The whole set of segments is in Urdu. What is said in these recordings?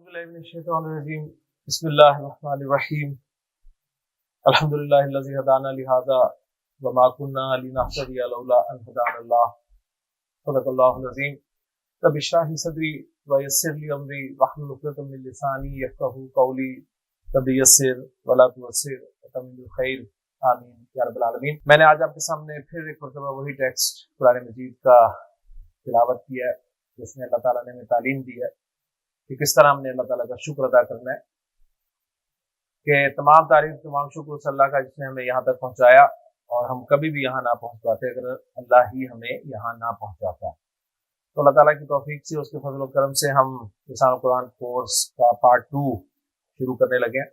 أعوذ بالله من الشيطان الرجيم بسم الله الرحمن الرحيم الحمد لله الذي هدانا لهذا وما كنا لنهتدي لولا أن هدانا الله صدق الله العظيم رب اشرح لي صدري ويسر لي أمري واحلل عقدة من لساني يفقهوا قولي رب يسر ولا تعسر وتمم بالخير آمین یا رب العالمین۔ میں نے آج آپ کے سامنے پھر ایک مرتبہ وہی ٹیکسٹ قرآن مجید کا تلاوت کیا ہے جس میں اللہ تعالیٰ نے ہمیں تعلیم دی ہے کہ کس طرح ہم نے اللہ تعالیٰ کا شکر ادا کرنا ہے، کہ تمام تعریف تمام شکر اس اللہ کا جس نے ہمیں یہاں تک پہنچایا، اور ہم کبھی بھی یہاں نہ پہنچ پاتے اگر اللہ ہی ہمیں یہاں نہ پہنچاتا۔ تو اللہ تعالیٰ کی توفیق سے، اس کے فضل و کرم سے ہم لسان القرآن کورس کا پارٹ 2 شروع کرنے لگے ہیں،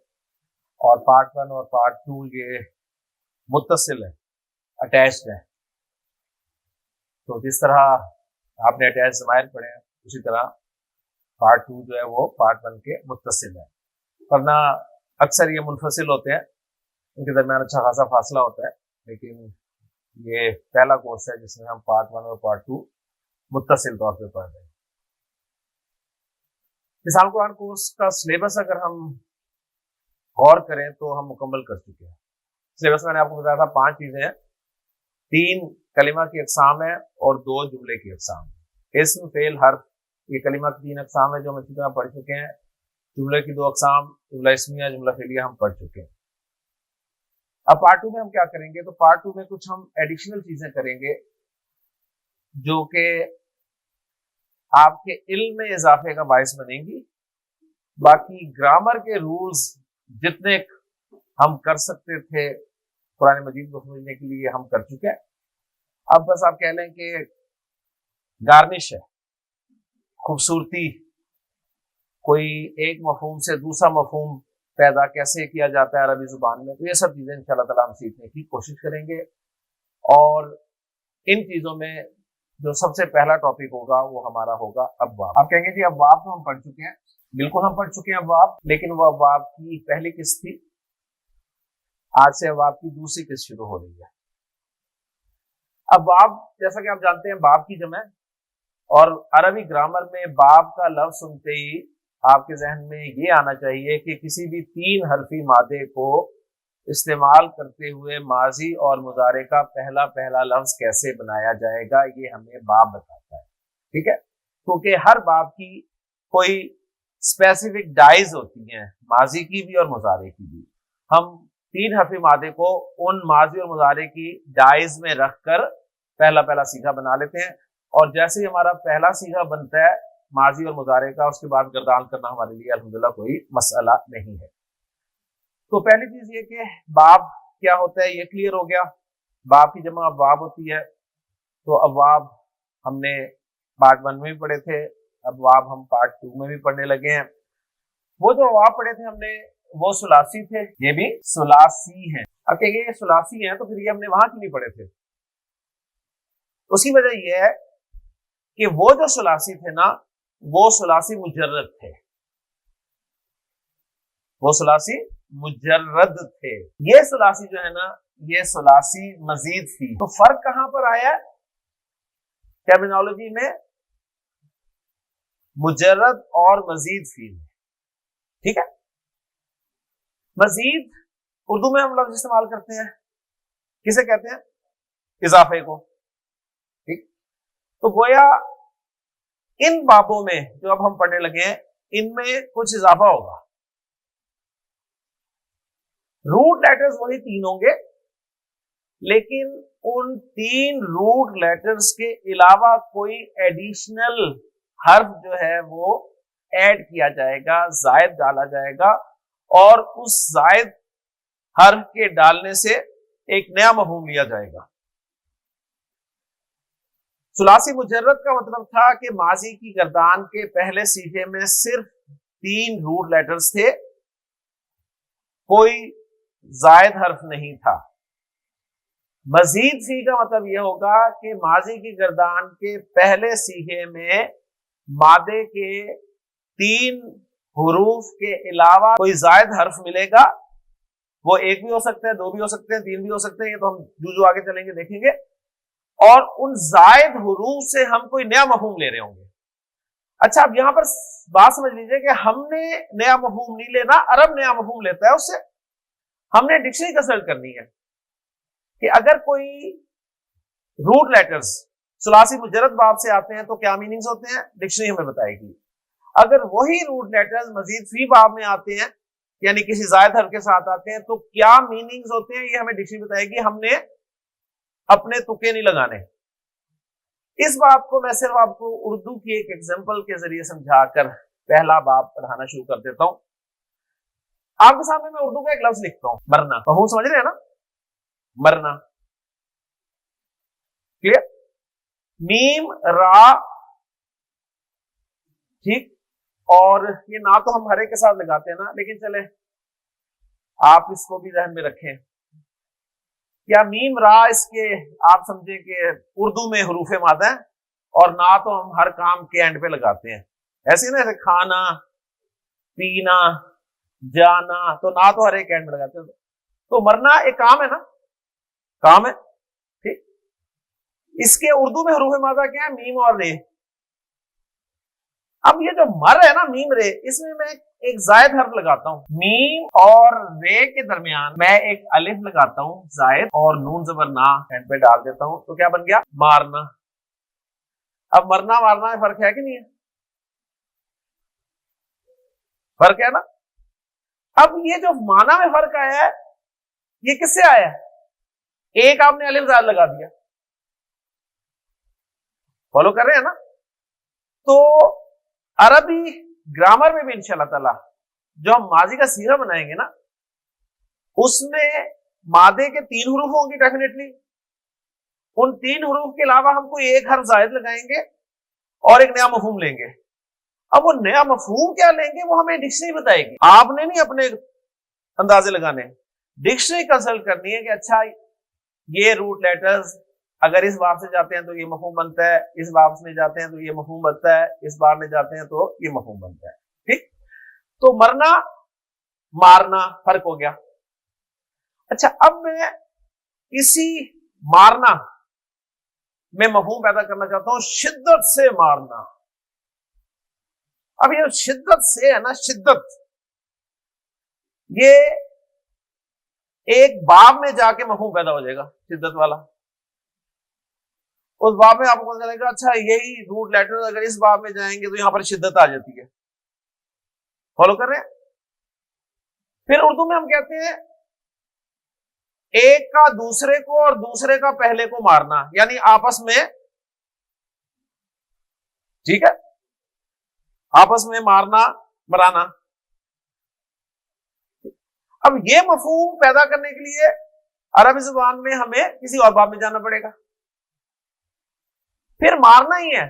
اور پارٹ 1 اور پارٹ 2 یہ متصل ہے، اٹیچڈ ہے۔ تو جس طرح آپ نے اٹیچ ضمائر پڑھے ہیں اسی طرح پارٹ 2 جو ہے وہ پارٹ 1 کے متصل ہے، ورنہ اکثر یہ منفصل ہوتے ہیں، ان کے درمیان اچھا خاصا فاصلہ ہوتا ہے، لیکن یہ پہلا کورس ہے جس میں ہم پارٹ 1 اور پارٹ 2 متصل طور پہ پڑھ رہے ہیں۔ لسان قرآن کورس کا سلیبس اگر ہم غور کریں تو ہم مکمل کر چکے ہیں۔ سلیبس میں نے آپ کو بتایا تھا 5 چیزیں ہیں، 3 کلمہ کی اقسام ہیں اور 2 جملے کی اقسام ہیں۔ اسم، فعل، حرف، یہ کلمہ کی 3 اقسام ہیں جو ہم اچھی طرح پڑھ چکے ہیں۔ جملے کی 2 اقسام، جملہ اسمیہ، جملہ فعلیہ، ہم پڑھ چکے ہیں۔ اب پارٹ 2 میں ہم کیا کریں گے؟ تو پارٹ 2 میں کچھ ہم ایڈیشنل چیزیں کریں گے جو کہ آپ کے علم میں اضافے کا باعث بنیں گی۔ باقی گرامر کے رولز جتنے ہم کر سکتے تھے قرآن مجید کو سمجھنے کے لیے ہم کر چکے ہیں۔ اب بس آپ کہہ لیں کہ گارنش ہے، خوبصورتی، کوئی ایک مفہوم سے دوسرا مفہوم پیدا کیسے کیا جاتا ہے عربی زبان میں، تو یہ سب چیزیں انشاءاللہ تعالیٰ ہم سیکھنے کی کوشش کریں گے۔ اور ان چیزوں میں جو سب سے پہلا ٹاپک ہوگا وہ ہمارا ہوگا ابواب۔ آپ کہیں گے جی ابواب تو ہم پڑھ چکے ہیں، بالکل ہم پڑھ چکے ہیں ابواب، لیکن وہ ابواب کی پہلی قسط تھی، آج سے ابواب کی دوسری قسط شروع ہو رہی ہے۔ ابواب جیسا کہ آپ جانتے ہیں باب کی جمع ہے، اور عربی گرامر میں باب کا لفظ سنتے ہی آپ کے ذہن میں یہ آنا چاہیے کہ کسی بھی 3 حرفی مادے کو استعمال کرتے ہوئے ماضی اور مضارع کا پہلا لفظ کیسے بنایا جائے گا، یہ ہمیں باب بتاتا ہے، ٹھیک ہے؟ کیونکہ ہر باب کی کوئی اسپیسیفک ڈائز ہوتی ہیں، ماضی کی بھی اور مضارع کی بھی۔ ہم 3 حرفی مادے کو ان ماضی اور مضارع کی ڈائز میں رکھ کر پہلا صیغہ بنا لیتے ہیں، اور جیسے ہی ہمارا پہلا صیغہ بنتا ہے ماضی اور مضارع کا، اس کے بعد گردان کرنا ہمارے لیے الحمدللہ کوئی مسئلہ نہیں ہے۔ تو پہلی چیز یہ کہ باب کیا ہوتا ہے یہ کلیئر ہو گیا۔ باب کی جمع ابواب ہوتی ہے، تو ابواب ہم نے پارٹ 1 میں بھی پڑھے تھے، ابواب ہم پارٹ 2 میں بھی پڑھنے لگے ہیں۔ وہ جو ابواب پڑھے تھے ہم نے وہ ثلاثی تھے، یہ بھی ثلاثی ہیں۔ اب کہیں گے یہ ثلاثی ہیں تو پھر یہ ہم نے وہاں کیوں نہیں پڑھے تھے؟ اس کی وجہ یہ ہے کہ وہ جو ثلاثی تھے نا وہ ثلاثی مجرد تھے، وہ ثلاثی مجرد تھے۔ یہ ثلاثی جو ہے نا یہ ثلاثی مزید تھی۔ تو فرق کہاں پر آیا ہے ٹرمینالوجی میں؟ مجرد اور مزید فی میں، ٹھیک ہے؟ مزید اردو میں ہم لفظ استعمال کرتے ہیں، کسے کہتے ہیں؟ اضافے کو، ٹھیک؟ تو گویا ان بابوں میں جو اب ہم پڑھنے لگے ہیں ان میں کچھ اضافہ ہوگا۔ روٹ لیٹرز وہی 3 ہوں گے، لیکن ان 3 روٹ لیٹرز کے علاوہ کوئی ایڈیشنل حرف جو ہے وہ ایڈ کیا جائے گا، زائد ڈالا جائے گا، اور اس زائد حرف کے ڈالنے سے ایک نیا مفہوم لیا جائے گا۔ ثلاثی مجرد کا مطلب تھا کہ ماضی کی گردان کے پہلے صیغے میں صرف 3 روٹ لیٹرز تھے، کوئی زائد حرف نہیں تھا۔ مزید فی کا مطلب یہ ہوگا کہ ماضی کی گردان کے پہلے صیغے میں مادے کے 3 حروف کے علاوہ کوئی زائد حرف ملے گا، وہ 1 بھی ہو سکتا ہے، 2 بھی ہو سکتے ہیں، 3 بھی ہو سکتے ہیں، یہ تو ہم جو آگے چلیں گے دیکھیں گے، اور ان زائد حروف سے ہم کوئی نیا مفہوم لے رہے ہوں گے۔ اچھا اب یہاں پر بات سمجھ لیجئے کہ ہم نے نیا مفہوم نہیں لینا، عرب نیا مفہوم لیتا ہے، اس سے ہم نے ڈکشنری کنسلٹ کرنی ہے کہ اگر کوئی روٹ لیٹرز ثلاثی مجرد باب سے آتے ہیں تو کیا میننگز ہوتے ہیں، ڈکشنری ہمیں بتائے گی. اگر وہی روٹ لیٹرز مزید فی باب میں آتے ہیں یعنی کسی زائد حرف کے ساتھ آتے ہیں تو کیا میننگز ہوتے ہیں، یہ ہمیں ڈکشنری بتائے گی. ہم نے اپنے تکے نہیں لگانے. اس بات کو میں صرف آپ کو اردو کی ایک ایگزامپل کے ذریعے سمجھا کر پہلا باب پڑھانا شروع کر دیتا ہوں. آپ کے سامنے میں اردو کا ایک لفظ لکھتا ہوں، مرنا. مفہوم سمجھ رہے ہیں نا، مرنا. کلیئر؟ میم را، ٹھیک. اور یہ نہ تو ہم ہر ایک کے ساتھ لگاتے ہیں نا، لیکن چلے آپ اس کو بھی ذہن میں رکھیں. کیا میم را اس کے آپ سمجھیں کہ اردو میں حروف مادہ ہیں، اور نہ تو ہم ہر کام کے اینڈ پہ لگاتے ہیں. ایسے نا، ایسے کھانا پینا جانا، تو نہ تو ہر ایک اینڈ پہ لگاتے ہیں. تو مرنا ایک کام ہے نا، کام ہے، ٹھیک. اس کے اردو میں حروف مادہ کیا ہے، میم اور رے. اب یہ جو مر ہے نا، میم رے، اس میں ایک زائد حرف لگاتا ہوں. میم اور رے کے درمیان میں ایک الف لگاتا ہوں زائد، اور نون زبر نا اینڈ پہ ڈال دیتا ہوں، تو کیا بن گیا، مارنا. اب مرنا مارنا میں فرق ہے کہ نہیں ہے؟ فرق ہے نا. اب یہ جو معنی میں فرق آیا ہے یہ کس سے آیا ہے؟ ایک آپ نے الف زائد لگا دیا. فالو کر رہے ہیں نا. تو عربی گرامر میں بھی انشاءاللہ تعالی جو ہم ماضی کا صیغہ بنائیں گے نا، اس میں مادے کے 3 حروف ہوں گے ڈیفینیٹلی. ان 3 حروف کے علاوہ ہم کوئی ایک حرف زائد لگائیں گے اور ایک نیا مفہوم لیں گے. اب وہ نیا مفہوم کیا لیں گے وہ ہمیں ڈکشنری بتائے گی. آپ نے نہیں اپنے اندازے لگانے، ڈکشنری کنسلٹ کرنی ہے کہ اچھا یہ روٹ لیٹرز اگر اس باب سے جاتے ہیں تو یہ مفہوم بنتا ہے، اس باب میں جاتے ہیں تو یہ مفہوم بنتا ہے، اس باب میں جاتے ہیں تو یہ مفہوم بنتا ہے. ٹھیک. تو مرنا مارنا فرق ہو گیا. اچھا اب میں اسی مارنا میں مفہوم پیدا کرنا چاہتا ہوں، شدت سے مارنا. اب یہ شدت سے ہے نا، شدت یہ ایک باب میں جا کے مفہوم پیدا ہو جائے گا شدت والا. اس باب میں آپ کو چلے گا اچھا یہی روٹ لیٹر اگر اس باب میں جائیں گے تو یہاں پر شدت آ جاتی ہے. فالو کر رہے ہیں؟ پھر اردو میں ہم کہتے ہیں ایک کا دوسرے کو اور دوسرے کا پہلے کو مارنا، یعنی آپس میں، ٹھیک ہے، آپس میں مارنا مرانا. اب یہ مفہوم پیدا کرنے کے لیے عربی زبان میں ہمیں کسی اور باب میں جانا پڑے گا. پھر مارنا ہی ہے،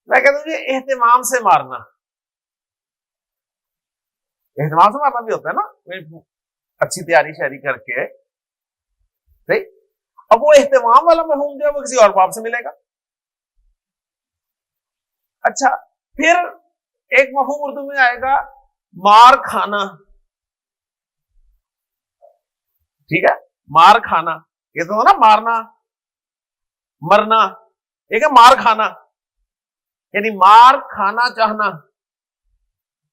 میں کہتا ہوں یہ اہتمام سے مارنا. اہتمام سے مارنا بھی ہوتا ہے نا، اچھی تیاری شہری کر کے. اب وہ اہتمام والا مفہوم جو ہے وہ کسی اور باب سے ملے گا. اچھا پھر ایک مفہوم اردو میں آئے گا مار کھانا. ٹھیک ہے، مار کھانا. یہ تو نا مارنا مرنا، ایک ہے مار کھانا، یعنی مار کھانا چاہنا،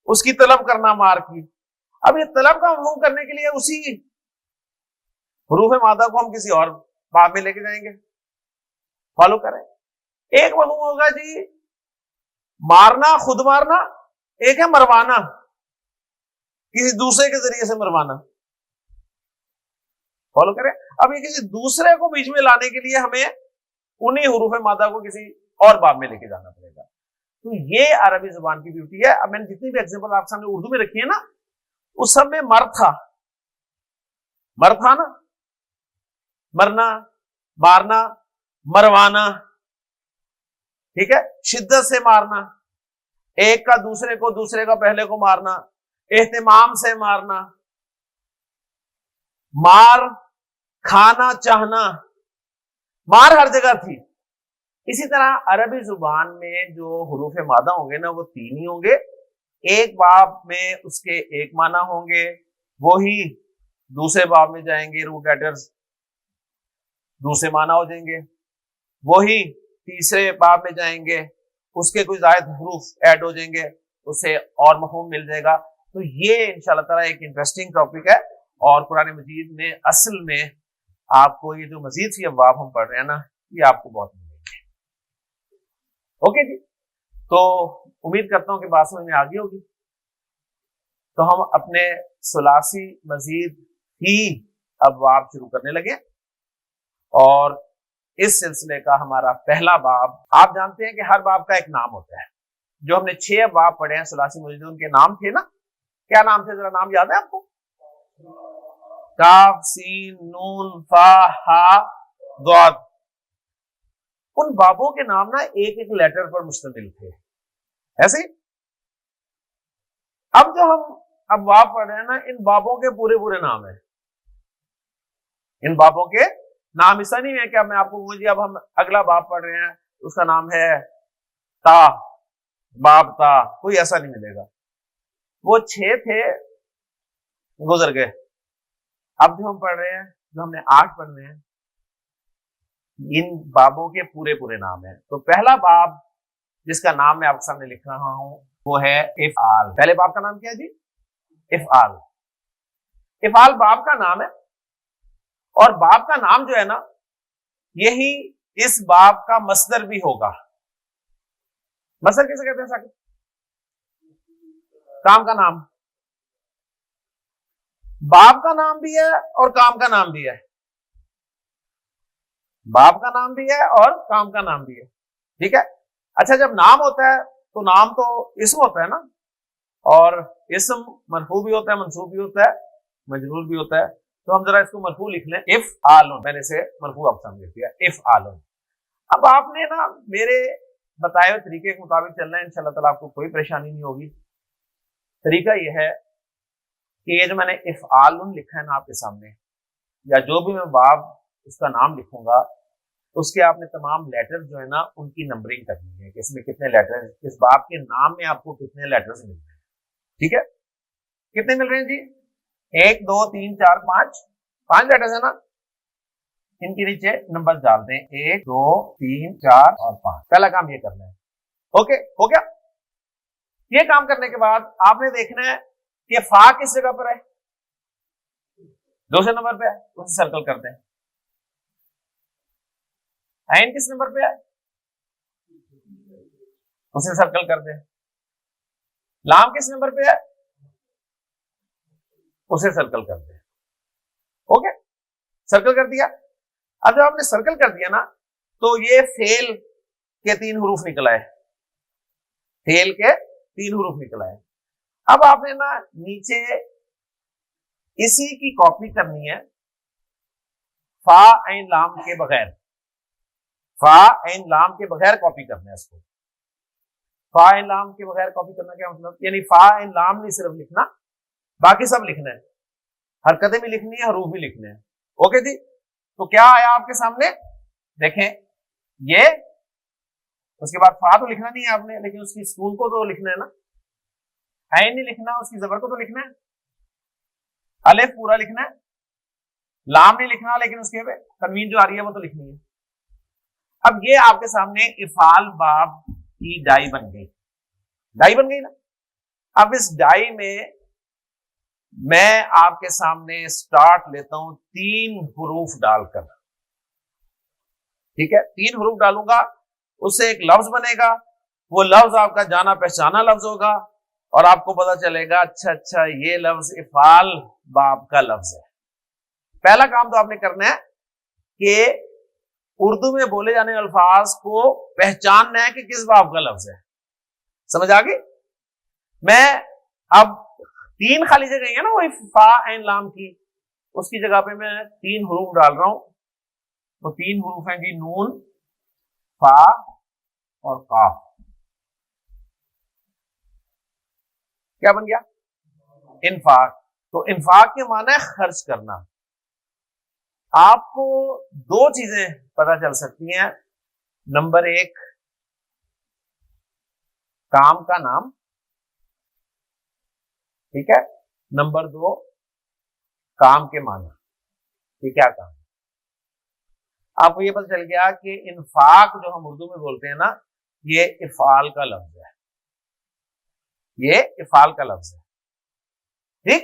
اس کی طلب کرنا مار کی. اب یہ طلب کا مفہوم کرنے کے لیے اسی حروف مادہ کو ہم کسی اور باب میں لے کے جائیں گے. فالو کریں. ایک مفہوم ہوگا جی مارنا خود مارنا، ایک ہے مروانا، کسی دوسرے کے ذریعے سے مروانا. فالو کریں. اب یہ کسی دوسرے کو بیچ میں لانے کے لیے ہمیں انہی حروف مادہ کو کسی اور باب میں لے کے جانا پڑے گا. تو یہ عربی زبان کی بیوٹی ہے. اب میں نے جتنی بھی ایگزامپل آپ سامنے اردو میں رکھی ہے نا، اس سب میں مر تھا، مر تھا نا، مرنا مارنا مروانا. ٹھیک ہے، شدت سے مارنا، ایک کا دوسرے کو دوسرے کا پہلے کو مارنا، اہتمام سے مارنا، مار کھانا چاہنا، مار ہر جگہ تھی. اسی طرح عربی زبان میں جو حروف مادہ ہوں گے نا وہ 3 ہی ہوں گے. ایک باب میں اس کے ایک معنی ہوں گے، وہی دوسرے باب میں جائیں گے روٹ لیٹرز دوسرے معنی ہو جائیں گے، وہی تیسرے باب میں جائیں گے اس کے کوئی زائد حروف ایڈ ہو جائیں گے، اس سے اور مفہوم مل جائے گا. تو یہ انشاءاللہ تعالیٰ ایک انٹرسٹنگ ٹاپک ہے، اور قرآن مجید میں اصل میں آپ کو یہ جو مزید سی ابواب ہم پڑھ رہے ہیں نا، یہ آپ کو بہت ملیں گے. اوکے جی، تو امید کرتا ہوں کہ بات سمجھ میں آ گئی ہوگی. تو ہم اپنے ثلاثی مزید ہی ابواب شروع کرنے لگے، اور اس سلسلے کا ہمارا پہلا باب، آپ جانتے ہیں کہ ہر باب کا ایک نام ہوتا ہے. جو ہم نے 6 ابواب پڑھے ہیں ثلاثی مزید، ان کے نام تھے نا، کیا نام تھے؟ ذرا نام یاد ہے آپ کو؟ کاف، سین، نون، فا، ہا، ضاد. ان بابوں کے نام نا ایک ایک لیٹر پر مشتمل تھے، ایسے ہی. اب جو ہم ابواب پڑھ رہے ہیں نا، ان بابوں کے پورے پورے نام ہیں. ان بابوں کے نام ایسا نہیں ہے کہ اب میں آپ کو جی اب ہم اگلا باب پڑھ رہے ہیں اس کا نام ہے تا، باب تا، کوئی ایسا نہیں ملے گا. وہ 6 تھے، گزر گئے. اب جو ہم پڑھ رہے ہیں، جو ہم نے 8 پڑھنے ہیں، ان بابوں کے پورے پورے نام ہیں. تو پہلا باب جس کا نام میں آپ کے سامنے لکھ رہا ہوں وہ ہے افعال. پہلے باب کا نام کیا ہے جی؟ افعال. افعال باب کا نام ہے، اور باب کا نام جو ہے نا، یہی اس باب کا مصدر بھی ہوگا. مصدر کیسے کہتے ہیں ساکت؟ کام کا نام. باب کا نام بھی ہے اور کام کا نام بھی ہے. باب کا نام بھی ہے اور کام کا نام بھی ہے. ٹھیک ہے. اچھا، جب نام ہوتا ہے تو نام تو اسم ہوتا ہے نا، اور اسم مرفوع بھی ہوتا ہے، منصوب بھی ہوتا ہے، مجرور بھی ہوتا ہے. تو ہم ذرا اس کو مرفوع لکھ لیں، افعال. میں نے اسے مرفوع آپ سامنے لکھ دیا، افعال. اب آپ نے نا میرے بتائے ہوئے طریقے کے مطابق چلنا ہے، انشاءاللہ تعالیٰ آپ کو کوئی پریشانی نہیں ہوگی. طریقہ یہ ہے کہ یہ جو میں نے افعال لکھا ہے نا آپ کے سامنے، یا جو بھی میں باب اس کا نام لکھوں گا، اس کے آپ نے تمام لیٹر جو ہے نا ان کی نمبرنگ کرنی ہے کہ اس میں کتنے لیٹر ہیں، اس باب کے نام میں آپ کو کتنے لیٹرز مل رہے ہیں. ٹھیک ہے. کتنے مل رہے ہیں جی؟ 1 2 3 4 5 لیٹرز ہیں نا. ان کے نیچے نمبر ڈال دیں، 1 2 3 4 اور 5. پہلا کام یہ کرنا ہے. اوکے، ہو گیا. یہ کام کرنے کے بعد آپ نے دیکھنا ہے کہ فا کس جگہ پر ہے، دوسرے نمبر پہ ہے، اسے سرکل کر دیں. عین کس نمبر پہ ہے، اسے سرکل کر دیں. لام کس نمبر پہ ہے، اسے سرکل کر دیں. اوکے، سرکل کر دیا. اب جب آپ نے سرکل کر دیا نا، تو یہ فعل کے 3 حروف نکل آئے. فعل کے 3 حروف نکل آئے. اب آپ نے نا نیچے اسی کی کاپی کرنی ہے، فا عین لام کے بغیر. فا عین لام کے بغیر کاپی کرنا ہے اس کو. فا عین لام کے بغیر کاپی کرنا کیا مطلب؟ یعنی فا عین لام نہیں صرف لکھنا، باقی سب لکھنا ہے، حرکتیں بھی لکھنی ہے، حروف بھی لکھنے ہیں. اوکے جی. تو کیا آیا آپ کے سامنے؟ دیکھیں یہ، اس کے بعد فا تو لکھنا نہیں ہے آپ نے، لیکن اس کی سکون کو تو لکھنا ہے نا. عین نہیں لکھنا، اس کی زبر کو تو لکھنا ہے. الف پورا لکھنا ہے. لام نہیں لکھنا، لیکن اس کے تنوین جو آ رہی ہے وہ تو لکھنی ہے. اب یہ آپ کے سامنے افعال باب کی ڈائی بن گئی. ڈائی بن گئی نا. اب اس ڈائی میں آپ کے سامنے سٹارٹ لیتا ہوں 3 حروف ڈال کر. ٹھیک ہے. 3 حروف ڈالوں گا، اس سے ایک لفظ بنے گا. وہ لفظ آپ کا جانا پہچانا لفظ ہوگا، اور آپ کو پتا چلے گا اچھا یہ لفظ افعال باب کا لفظ ہے. پہلا کام تو آپ نے کرنا ہے کہ اردو میں بولے جانے والے الفاظ کو پہچاننا ہے کہ کس باب کا لفظ ہے. سمجھ آ گئی؟ میں اب 3 خالی جگہ ہے نا وہ فا عین لام کی، اس کی جگہ پہ میں 3 حروف ڈال رہا ہوں. وہ 3 حروف ہیں جی، نون، فا اور قاف. کیا بن گیا؟ انفاق. تو انفاق کے معنی ہے خرچ کرنا. آپ کو 2 چیزیں پتہ چل سکتی ہیں. نمبر 1 کام کا نام، ٹھیک ہے. نمبر 2 کام کے معنی کہ کیا کام. آپ کو یہ پتہ چل گیا کہ انفاق جو ہم اردو میں بولتے ہیں نا، یہ افعال کا لفظ ہے، یہ افعال کا لفظ ہے. ٹھیک.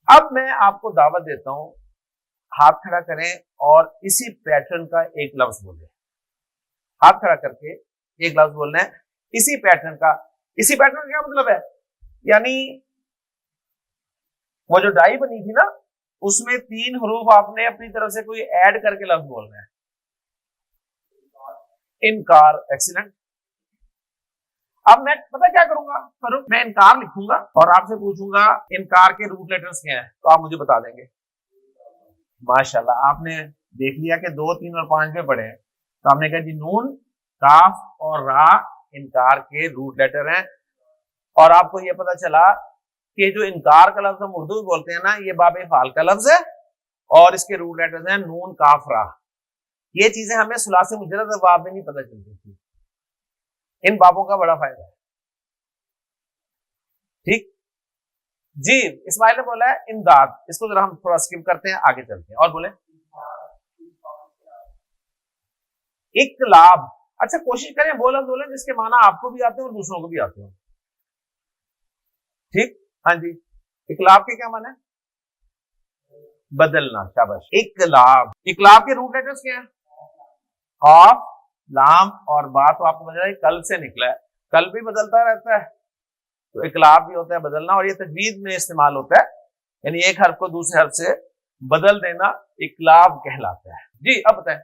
اب میں آپ کو دعوت دیتا ہوں، ہاتھ کھڑا کریں اور اسی پیٹرن کا ایک لفظ بولیں. ہاتھ کھڑا کر کے ایک لفظ بولنا ہے اسی پیٹرن کا. اسی پیٹرن کا کیا مطلب ہے؟ یعنی وہ جو ڈائی بنی تھی نا، اس میں 3 حروف آپ نے اپنی طرف سے کوئی ایڈ کر کے لفظ بولنا ہے. انکار. ایکسیلنٹ. اب میں پتہ کیا کروں گا؟ میں انکار لکھوں گا اور آپ سے پوچھوں گا انکار کے روٹ لیٹرز کیا ہیں، تو آپ مجھے بتا دیں گے. ماشاءاللہ، آپ نے دیکھ لیا کہ 2، 3 اور 5 میں پڑھے ہیں. تو آپ نے کہا جی نون، کاف اور را انکار کے روٹ لیٹر ہیں. اور آپ کو یہ پتا چلا کہ جو انکار کا لفظ ہم اردو میں بولتے ہیں نا، یہ باب فعال کا لفظ ہے اور اس کے روٹ لیٹرز ہیں نون، کاف، را. یہ چیزیں ہمیں ثلاثی مجرد ابواب میں نہیں پتہ چلتی تھی. ان بابوں کا بڑا فائدہ ہے. ٹھیک جی. اسماعیل نے بولا ہے امداد. اس کو ذرا ہم تھوڑا اسکپ کرتے ہیں، آگے چلتے ہیں اور بولیں. اقلاب. اچھا کوشش کریں بولیں جس کے معنی آپ کو بھی آتے ہیں اور دوسروں کو بھی آتے ہیں. ٹھیک. ہاں جی. اقلاب کے کیا معنی ہے؟ بدلنا. شاباش. اقلاب. اقلاب کے روٹ لیٹرز کیا ہیں؟ قاف، لام اور با. تو آپ کو پتا ہے کل سے نکلا ہے، کل بھی بدلتا رہتا ہے تو اقلاب بھی ہوتا ہے بدلنا. اور یہ تجوید میں استعمال ہوتا ہے، یعنی ایک حرف کو دوسرے حرف سے بدل دینا اقلاب کہلاتا ہے. جی اب بتائیں.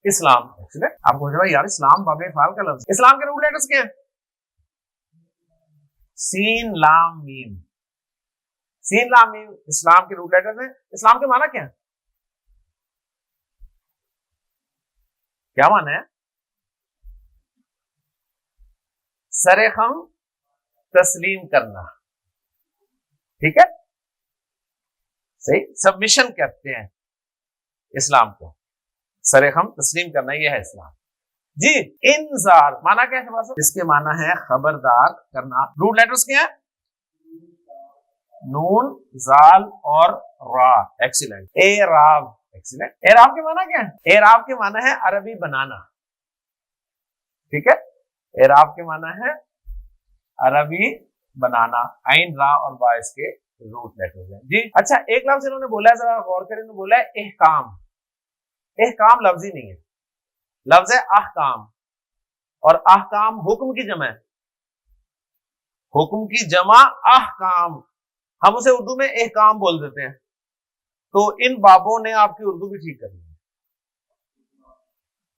اسلام. آپ کو یار اسلام باب فعال کا لفظ. اسلام کے روٹ لیٹرز کیا ہیں؟ سین، لام، میم. سین، لام، میم اسلام کے روٹ لیٹرز ہیں. اسلام کے معنی کیا ہے؟ کیا معنی ہے؟ سرخم تسلیم کرنا. ٹھیک ہے، صحیح. سبمیشن کہتے ہیں اسلام کو، سرخم تسلیم کرنا، یہ ہے اسلام. جی. انذار معنی کیا ہے؟ اس کے معنی ہے خبردار کرنا. روٹ لیٹرز کیا ہیں؟ نون، زال اور را. ایکسیلنٹ. اعراب. ایکسیلنٹ. اعراب کے معنی کیا ہے؟ اعراب کے معنی ہے عربی بنانا. ٹھیک ہے. اعراب کے معنی ہے عربی بنانا. عین، را اور با اس کے روٹ لیٹرز ہیں. جی اچھا، ایک لفظ انہوں نے بولا ہے، ذرا غور کریں. انہوں نے بولا ہے احکام. احکام لفظ ہی نہیں ہے، لفظ ہے احکام. اور احکام حکم کی جمع ہے. حکم کی جمع احکام. ہم اسے اردو میں احکام بول دیتے ہیں. تو ان بابوں نے آپ کی اردو بھی ٹھیک کرنی ہے.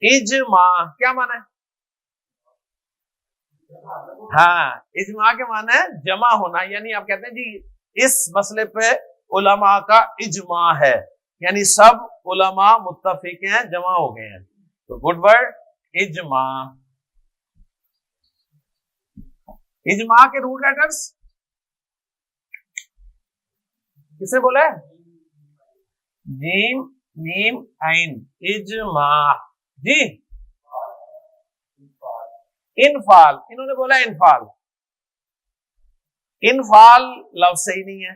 اجماع کیا معنی ہے؟ ہاں، اجماع کے معنی ہے جمع ہونا. یعنی آپ کہتے ہیں جی اس مسئلے پہ علماء کا اجماع ہے، یعنی سب علماء متفق ہیں، جمع ہو گئے ہیں. تو گڈ ورڈ اجماع. اجماع کے روٹ لیٹرز کسے بولے؟ جیم، میم، عین. اجماع. جی. انفال. انہوں نے بولا انفال. انفال لفظ صحیح نہیں ہے،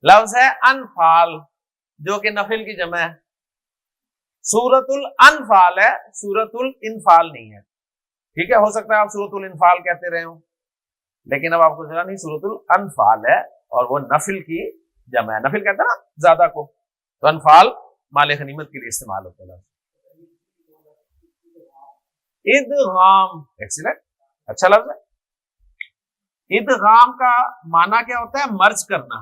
لفظ ہے انفال جو کہ نفل کی جمع ہے. سورت الانفال ہے، سورت الانفال نہیں ہے. ٹھیک ہے، ہو سکتا ہے آپ سورت الانفال کہتے رہے ہوں، لیکن اب آپ کو چلا نہیں، سورت الانفال ہے اور وہ نفل کی جمع ہے. نفل کہتے ہیں نا زیادہ کو، تو انفال مال غنیمت کے لیے استعمال ہوتا ہے. ادغام. ایکسیلنٹ. اچھا لفظ ہے. ادغام کا معنی کیا ہوتا ہے؟ مرج کرنا.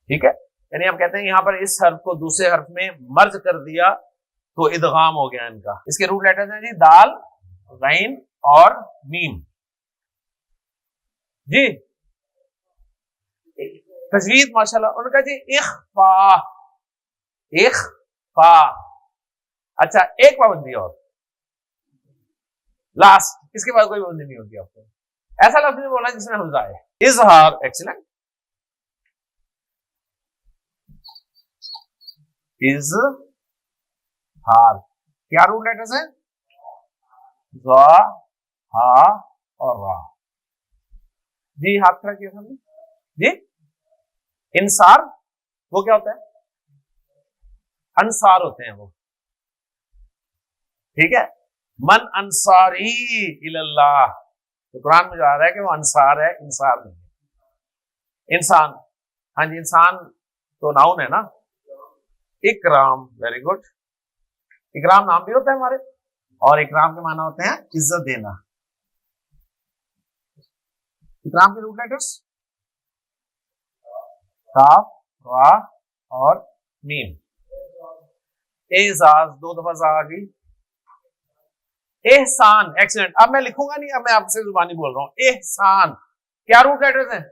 ٹھیک ہے، یعنی آپ کہتے ہیں یہاں پر اس حرف کو دوسرے حرف میں مرج کر دیا تو ادغام ہو گیا ان کا. اس کے روٹ لیٹرز ہیں جی دال، غین اور میم. جی. تجوید ماشاءاللہ. انہوں نے کہا جی اخفا. اخفا. اچھا ایک پابندی اور لاسٹ، اس کے بعد کوئی پابندی نہیں ہوتی آپ کو. ایسا لفظ نہیں بولنا جس میں حمزہ ہے. اظہار. ایکسیلنٹ. اظہار. کیا روٹ لیٹرز ہیں؟ ذا، ہا اور را. جی ہاتھ کھڑا کیا سامنے. جی. انصار وہ کیا ہوتا ہے؟ انصار ہوتے ہیں وہ. ٹھیک ہے. من انصاری اللہ، تو قرآن میں جو آ رہا ہے کہ وہ انصار ہے، انصار نہیں ہے. انسان، ہاں جی انسان تو ناؤن ہے نا. اکرام، ویری گڈ. اکرام نام بھی ہوتا ہے ہمارے، اور اکرام کے معنی ہوتے ہیں عزت دینا. اکرام کے روٹ لیٹرز کاف، را اور میم. اعزاز، دو دفعہ زا آ گئی. احسان، ایکسیلنٹ. اب میں لکھوں گا نہیں، اب میں آپ سے زبانی بول رہا ہوں. احسان کیا روٹ لیٹرز ہیں؟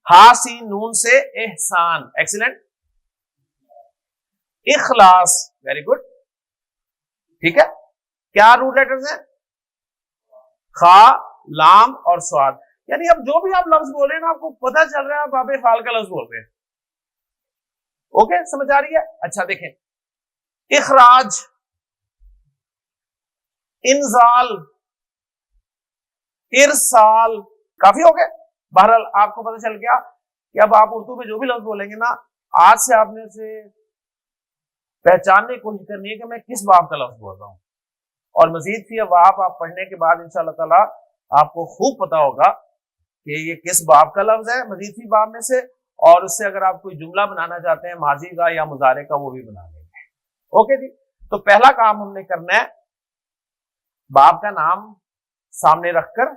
ہا سین نون سے احسان، ایکسیلنٹ. اخلاص، ویری گڈ. ٹھیک ہے. کیا روٹ لیٹرز ہیں؟ خا، لام اور سواد. یعنی اب جو بھی آپ لفظ بول رہے ہیں نا، آپ کو پتا چل رہا ہے آپ افعال کا لفظ بول رہے ہیں. اوکے، سمجھ آ رہی ہے؟ اچھا دیکھیں، اخراج، انزال، ارسال، کافی ہو گئے. بہرحال آپ کو پتا چل گیا کہ اب آپ اردو میں جو بھی لفظ بولیں گے نا، آج سے آپ نے اسے پہچاننے کی کوشش کرنی ہے کہ میں کس باب کا لفظ بول رہا ہوں. اور مزید فی باب آپ پڑھنے کے بعد انشاءاللہ تعالی آپ کو خوب پتا ہوگا کہ یہ کس باب کا لفظ ہے مزید فی باب میں سے، اور اس سے اگر آپ کوئی جملہ بنانا چاہتے ہیں ماضی کا یا مضارع کا، وہ بھی بنا لیں گے. اوکے جی. تو پہلا کام ہم نے کرنا ہے، باب کا نام سامنے رکھ کر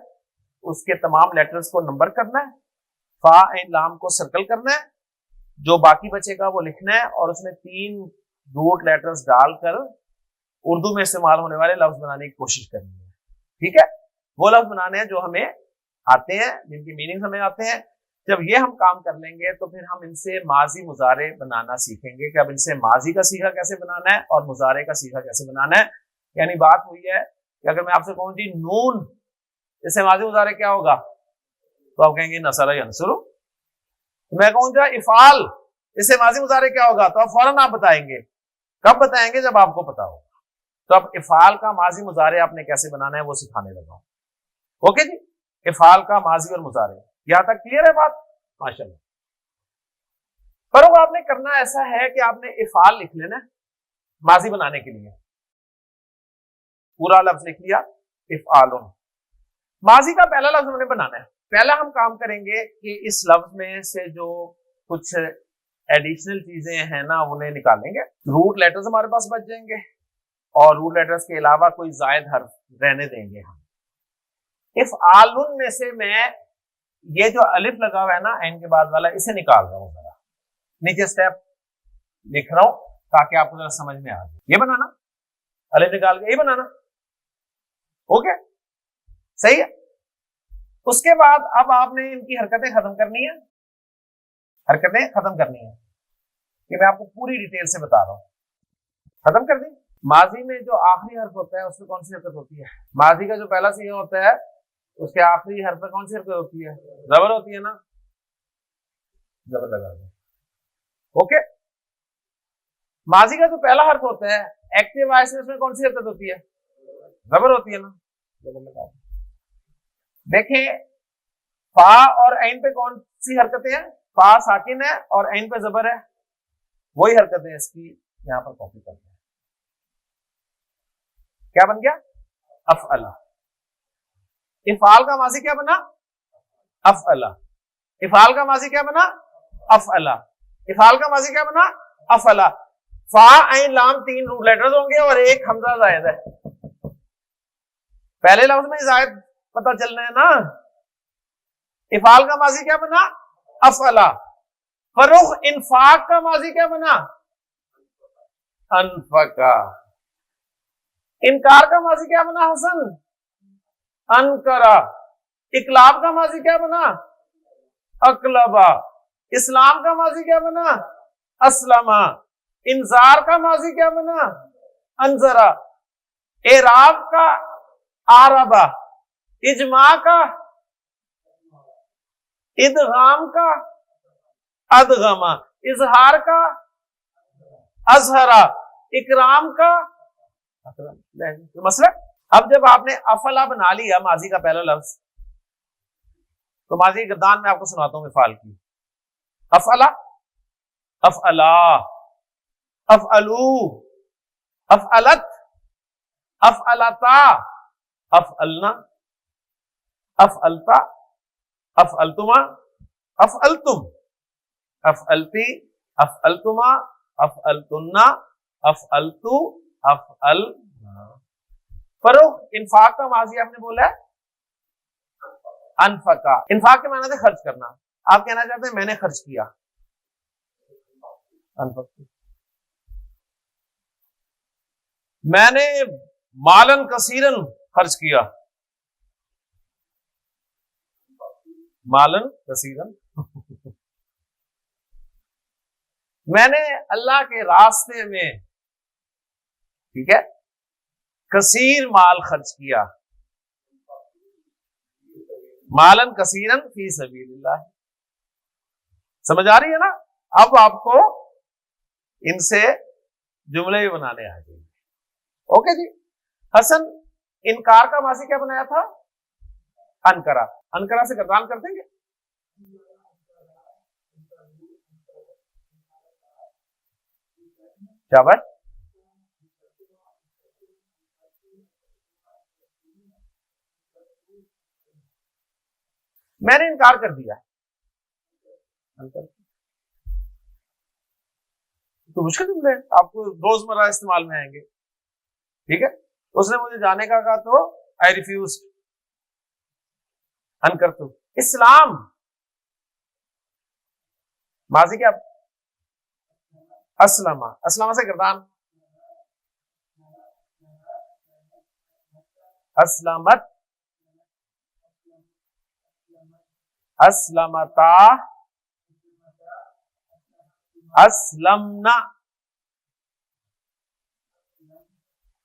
اس کے تمام لیٹرز کو نمبر کرنا ہے، فا عین لام کو سرکل کرنا ہے، جو باقی بچے گا وہ لکھنا ہے، اور اس میں 3 روٹ لیٹرز ڈال کر اردو میں استعمال ہونے والے لفظ بنانے کی کوشش کرنی ہے. ٹھیک ہے. وہ لفظ بنانے ہیں جو ہمیں آتے ہیں، جن کی میننگ ہمیں آتے ہیں. جب یہ ہم کام کر لیں گے تو پھر ہم ان سے ماضی مضارع بنانا سیکھیں گے کہ اب ان سے ماضی کا صیغہ کیسے بنانا ہے اور مضارع کا صیغہ کیسے بنانا ہے. یعنی بات ہوئی ہے کہ اگر میں آپ سے کہوں جی نون، اس سے ماضی مضارع کیا ہوگا، تو آپ کہیں گے نصر ینصر. میں کہوں گا افعال، اس سے ماضی مضارع کیا ہوگا، تو آپ فوراً آپ بتائیں گے. کب بتائیں گے؟ جب آپ کو پتا ہوگا. تو اب افعال کا ماضی مضارع آپ نے کیسے بنانا ہے وہ سکھانے لگا ہوں. اوکے جی. افعال کا ماضی اور مضارع، یہاں تک کلیئر ہے بات؟ ماشاءاللہ. پر وہ آپ نے کرنا ایسا ہے کہ آپ نے افعال لکھ لینا ماضی بنانے کے لیے. پورا لفظ لکھ لیا افعال. ماضی کا پہلا لفظ ہم نے بنانا ہے. پہلا ہم کام کریں گے کہ اس لفظ میں سے جو کچھ ایڈیشنل چیزیں ہیں نا انہیں نکالیں گے. روٹ لیٹرز ہمارے پاس بچ جائیں گے، اور روٹ لیٹرز کے علاوہ کوئی زائد حرف رہنے دیں گے ہم. افعال میں سے میں یہ جو الف لگا ہوا ہے نا عین کے بعد والا، اسے نکال رہا ہوں. ذرا نیچے سٹیپ لکھ رہا ہوں تاکہ آپ کو ذرا سمجھ میں آ جائے. یہ بنانا، الف نکال کے یہ بنانا. اوکے صحیح ہے. اس کے بعد اب آپ نے ان کی حرکتیں ختم کرنی ہیں، حرکتیں ختم کرنی ہیں کہ میں آپ کو پوری ڈیٹیل سے بتا رہا ہوں. ختم کر دیں. ماضی میں جو آخری حرف ہوتا ہے اس میں کون سی حرکت ہوتی ہے؟ ماضی کا جو پہلا صیغہ ہوتا ہے اس کے آخری حرف میں کون سی حرکت ہوتی ہے؟ زبر ہوتی ہے نا. زبر لگا دیں. اوکے. ماضی کا جو پہلا حرف ہوتا ہے ایکٹیو وائس میں، اس میں کون سی حرکت ہوتی ہے؟ زبر ہوتی ہے نا. زبر لگا دیں. دیکھیں فا اور عین پہ کون سی حرکتیں ہیں؟ فا ساکن ہے اور عین پہ زبر ہے. وہی حرکتیں اس کی یہاں پر کاپی کرتے ہیں. کیا بن گیا؟ افعلا. افعال کا ماضی کیا بنا؟ افعلا. افعال کا ماضی کیا بنا؟ افعلا. افعال کا ماضی کیا بنا؟ افعلا. فا عین لام 3 روٹ لیٹرز ہوں گے اور ایک حمزہ زائد ہے. پہلے لفظ میں زائد پتہ چلنا ہے نا. افعال کا ماضی کیا بنا؟ افعلا. فرخ انفاق کا ماضی کیا بنا؟ انفقا. انکار کا ماضی کیا بنا حسن؟ انکرا. اقلاب کا ماضی کیا بنا؟ اقلبا. اسلام کا ماضی کیا بنا؟ اسلما. انذار کا ماضی کیا بنا؟ انذرا. اعراب کا آربا. اجماع کا ادغام کا ادغما. اظہار کا اظہرا. اکرام کا مسئلہ. اب جب آپ نے افعلا بنا لیا ماضی کا پہلا لفظ، تو ماضی کی گردان میں آپ کو سناتا ہوں افعال کی. افعلا، افعلا، افعلو، افعلت، افعلتا افعلنا، افعلتا افعلتما، افعلتم، افعلتی افعلتما، افعلتن، افعلتو، افعلنا۔ فروخ انفاق کا ماضی آپ نے بولا ہے انفقا، انفاق کے معنی سے خرچ کرنا، آپ کہنا چاہتے ہیں میں نے خرچ کیا، انفق، میں نے مالن کثیرن خرچ کیا، مالن کثیرن، میں نے اللہ کے راستے میں، ٹھیک ہے، کثیر مال خرچ کیا، مالن کثیرن فی سبیل اللہ۔ سمجھ آ رہی ہے نا؟ اب آپ کو ان سے جملے بھی بنانے آ جائیں گے۔ اوکے جی۔ حسن انکار کا ماضی کیا بنایا تھا؟ انکرا، انکرا سے گردان کر دیں گے؟ شاباش، میں نے انکار کر دیا، تو مشکل جملے آپ کو روزمرہ استعمال میں آئیں گے، ٹھیک ہے۔ اس نے مجھے جانے کا کہا تو آئی ریفیوز، انکر تو۔ اسلام ماضی کیا؟ اسلم، اسلم سے گردان، اسلمت، اسلمتا، اسلمنا،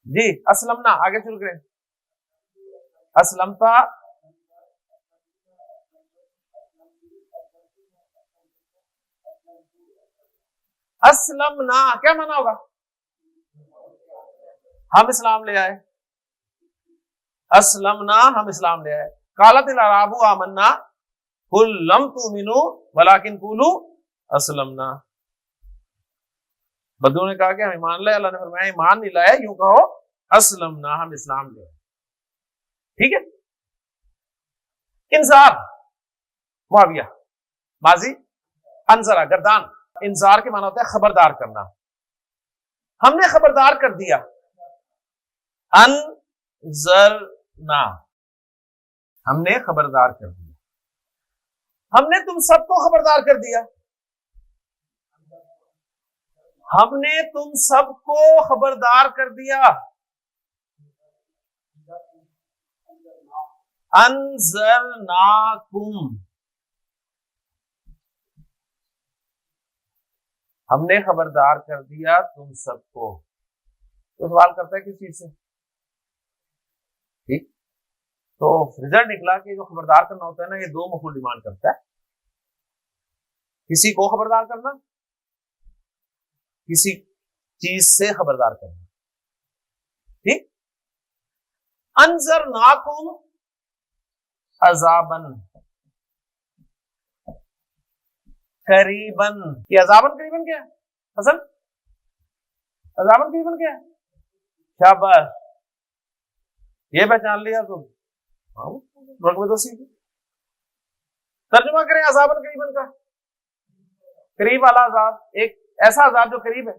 جی اسلمنا، آگے شروع کریں، اسلمتا، اسلمنا کیا مانا ہوگا؟ ہم اسلام لے آئے، اسلمنا ہم اسلام لے آئے۔ قالت الاعراب آمنا قل لم تؤمنوا ولکن قولوا اسلمنا، بدو نے کہا کہ ہم ایمان لائے، اللہ نے فرمایا ایمان نہیں لائے، یوں کہو اسلمنا ہم اسلام لے آئے، ٹھیک ہے۔ انذار معاویہ ماضی انذرا گردان، انذار کے معنی ہوتا ہے خبردار کرنا، ہم نے خبردار کر دیا، انذرنا ہم نے خبردار کر دیا، ہم نے تم سب کو خبردار کر دیا، ہم نے تم سب کو خبردار کر دیا، انذرناکم ہم نے خبردار کر دیا تم سب کو۔ تو سوال کرتا ہے کس چیز سے؟ ٹھیک، تو رزلٹ نکلا کہ جو خبردار کرنا ہوتا ہے نا، یہ دو مفعول ڈیمانڈ کرتا ہے، کسی کو خبردار کرنا، کسی چیز سے خبردار کرنا، ٹھیک۔ انذرناکم عذابن قریباً، یہ عذاباً قریباً کیا ہے حسن؟ عذاباً قریباً کیا ہے؟ شاباش، یہ پہچان لیا تو رقم تو سیکھ۔ ترجمہ کریں عذاباً قریباً کا، قریب والا عذاب، ایک ایسا عذاب جو قریب ہے۔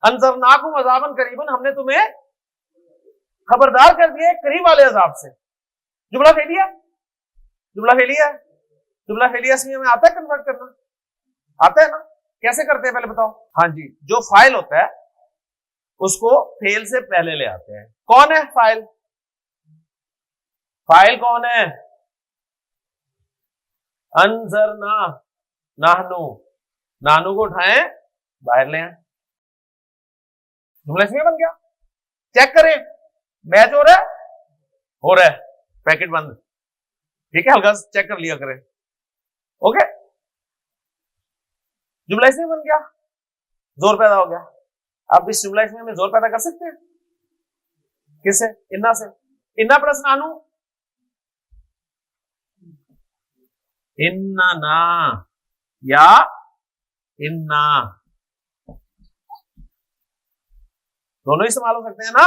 انذرناکم عذاباً قریباً ہم نے تمہیں خبردار کر دیا قریب والے عذاب سے۔ جملہ فعلیہ، جملہ فعلیہ ہے، جملہ فعلیہ اسمیہ میں آتا ہے کنورٹ کرنا؟ آتا ہے نا؟ کیسے کرتے ہیں پہلے بتاؤ؟ ہاں جی، جو فاعل ہوتا ہے اس کو فعل سے پہلے لے آتے ہیں۔ کون ہے فاعل؟ فاعل کون ہے؟ انذرنا، نحنو، نانو کو اٹھائیں باہر لے آئیں، جملہ اسمیہ بن گیا۔ چیک کریں میچ ہو رہا ہے؟ ہو رہا ہے، پیکٹ بند، ٹھیک ہے، ہلکا چیک کر لیا کریں، اوکے۔ جملہ اسمیہ بن گیا، زور پیدا ہو گیا۔ اب اس جملہ اسمیہ میں زور پیدا کر سکتے ہیں کس سے؟ انا سے، انا پلس نانو، اننا یا انا دونوں استعمال ہو سکتے ہیں نا،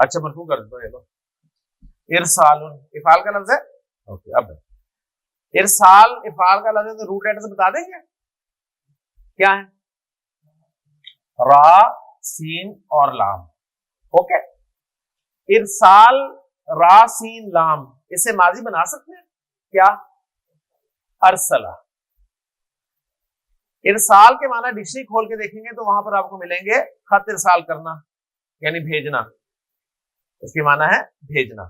اچھا مرفوع کر دو، یہ لو ارسال، افعال کا لفظ ہے. اوکے اب ارسال افعال کا لفظ ہے تو روٹ لیٹر سے بتا دیں گے کیا ہے؟ را، سین اور لام. اوکے ارسال را سین لام، اسے ماضی بنا سکتے ہیں کیا؟ ارسلہ. ارسال کے معنی ڈکشنری کھول کے دیکھیں گے تو وہاں پر آپ کو ملیں گے خط ارسال کرنا یعنی بھیجنا، اس کے معنی ہے بھیجنا.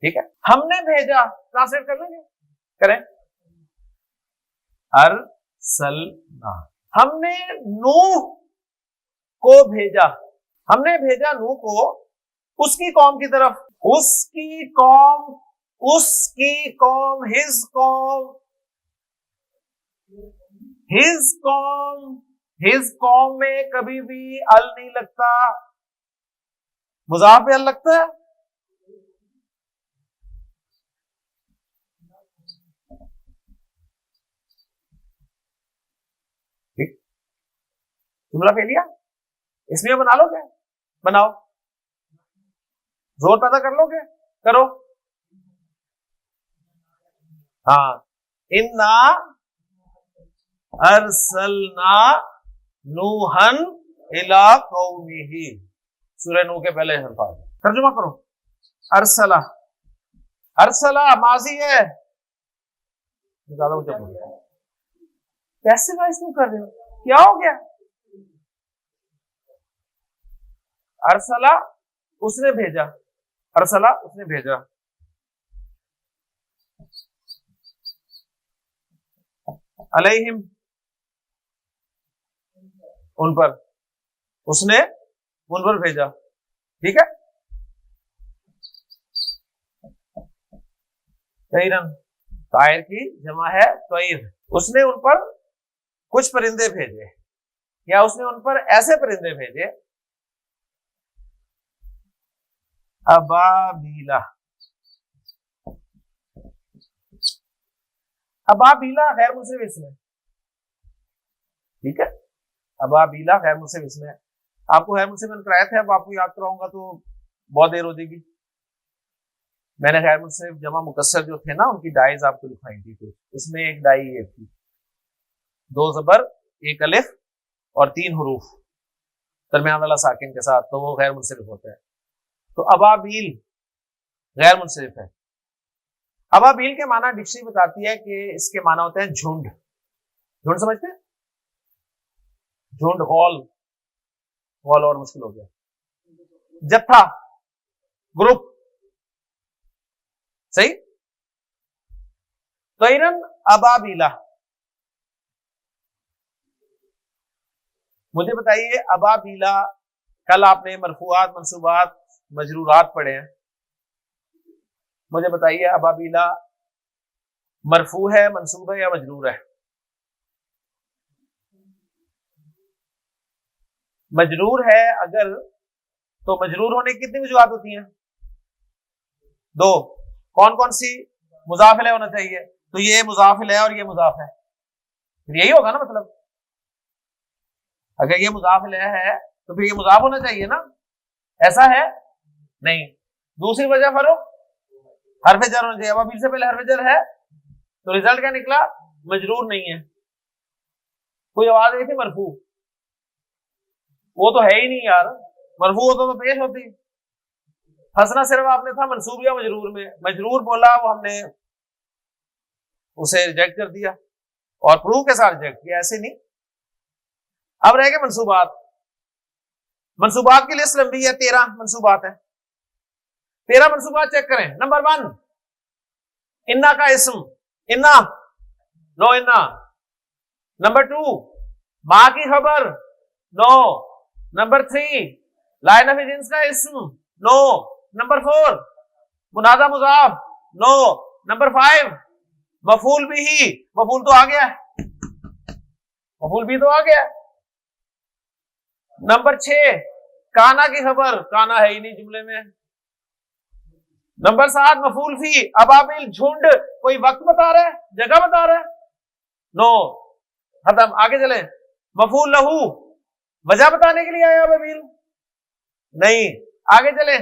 ٹھیک ہے، ہم نے بھیجا ٹرانسلیٹ کر لیں گے، کریں. ارسلنا، ہم نے نوح کو بھیجا، ہم نے بھیجا نوح کو اس کی قوم کی طرف. اس کی قوم، اس کی قوم، ہز قوم، ہز قوم. ہز قوم میں کبھی بھی ال نہیں لگتا، مضاف پہ ال لگتا ہے. جملہ پہ لیا، اس میں بنا لو گے، بناؤ، زور پیدا کر لو گے، کرو. ہاں، انا ارسلنا نوحن الی قومہ، سورہ نوح کے پہلے الفاظ. ترجمہ کرو. ارسلہ، ارسلہ ماضی ہے. زیادہ اونچا بولو، کیسے بات کیوں کر رہے ہو، کیا ہو گیا؟ ارسلہ اس نے بھیجا، ارسلہ اس نے بھیجا. علیہم ان پر، اس نے ان پر بھیجا. ٹھیک ہے. طیرن، طائر کی جمع ہے طیر. اس نے ان پر کچھ پرندے بھیجے یا اس نے ان پر ایسے پرندے بھیجے. ابابیلا، ابابیلا غیر منصرف اسم ہے. ٹھیک ہے، ابابیلا غیر منصرف اسم ہے. آپ کو غیر منصرف میں کرایا تھا، اب آپ کو یاد کراؤں گا تو بہت دیر ہو جائے گی. میں نے غیر منصرف جمع مکسر جو تھے نا ان کی ڈائز آپ کو دکھائی تھی، تو اس میں ایک ڈائی یہ تھی، 2 زبر 1 الف اور 3 حروف درمیان والا ساکن کے ساتھ، تو وہ غیر منصرف ہوتا ہے. تو ابابیل غیر منصرف ہے. ابابیل کے معنی ڈکشنری بتاتی ہے کہ اس کے معنی ہوتے ہیں جھنڈ. جھنڈ سمجھتے ہیں؟ جھنڈ، غول، غول اور مشکل ہو گیا، جتھا، گروپ. صحیح. طیرن ابابیلا. مجھے بتائیے ابابیلا، کل آپ نے مرفوعات، منصوبات، مجرورات پڑھے ہیں، مجھے بتائیے ابابیلا مرفوع ہے، منصوب ہے یا مجرور ہے؟ مجرور ہے اگر تو مجرور ہونے کی کتنی وجوہات ہوتی ہیں؟ 2. کون کون سی؟ مضاف الیہ ہونا چاہیے، تو یہ مضاف الیہ اور یہ مضاف ہے، پھر یہی ہوگا نا مطلب. اگر یہ مضاف الیہ ہے تو پھر یہ مضاف ہونا چاہیے نا، ایسا ہے نہیں. دوسری وجہ فاروق حرف جر ہونا چاہیے. ابابیل سے پہلے حرف جر ہے تو رزلٹ کیا نکلا؟ مجرور نہیں ہے. کوئی آواز آئی تھی مرفوع، وہ تو ہے ہی نہیں یار، مرفوع ہوتا تو پیش ہوتی. ہنسنا صرف آپ نے تھا منصوب یا مجرور میں. مجرور بولا وہ ہم نے اسے ریجیکٹ کر دیا اور پروف کے ساتھ ریجیکٹ کیا، ایسے نہیں. اب رہ گئے منصوبات. منصوبات کی لسٹ لمبی ہے، 13 منصوبات ہیں. 13 منصوبات چیک کریں. نمبر 1 انا کا اسم، انا، نو انا. نمبر 2 ماں کی خبر، نو. نمبر 3 لائن آف جنس کا اسم، نو. نمبر 4 منادہ مضاف، نو. نمبر 5 مفعول بھی، مفعول تو آ گیا، مفعول بھی تو آ گیا. نمبر 6 کانا کی خبر، کانا ہے ہی نہیں جملے میں. نمبر 7 مفعول فی. ابابیل جھنڈ، کوئی وقت بتا رہا ہے، جگہ بتا رہا ہے، نو. ختم. آگے چلیں. مفعول لہو، وجہ بتانے کے لیے آیا ابابیل؟ نہیں. آگے چلیں.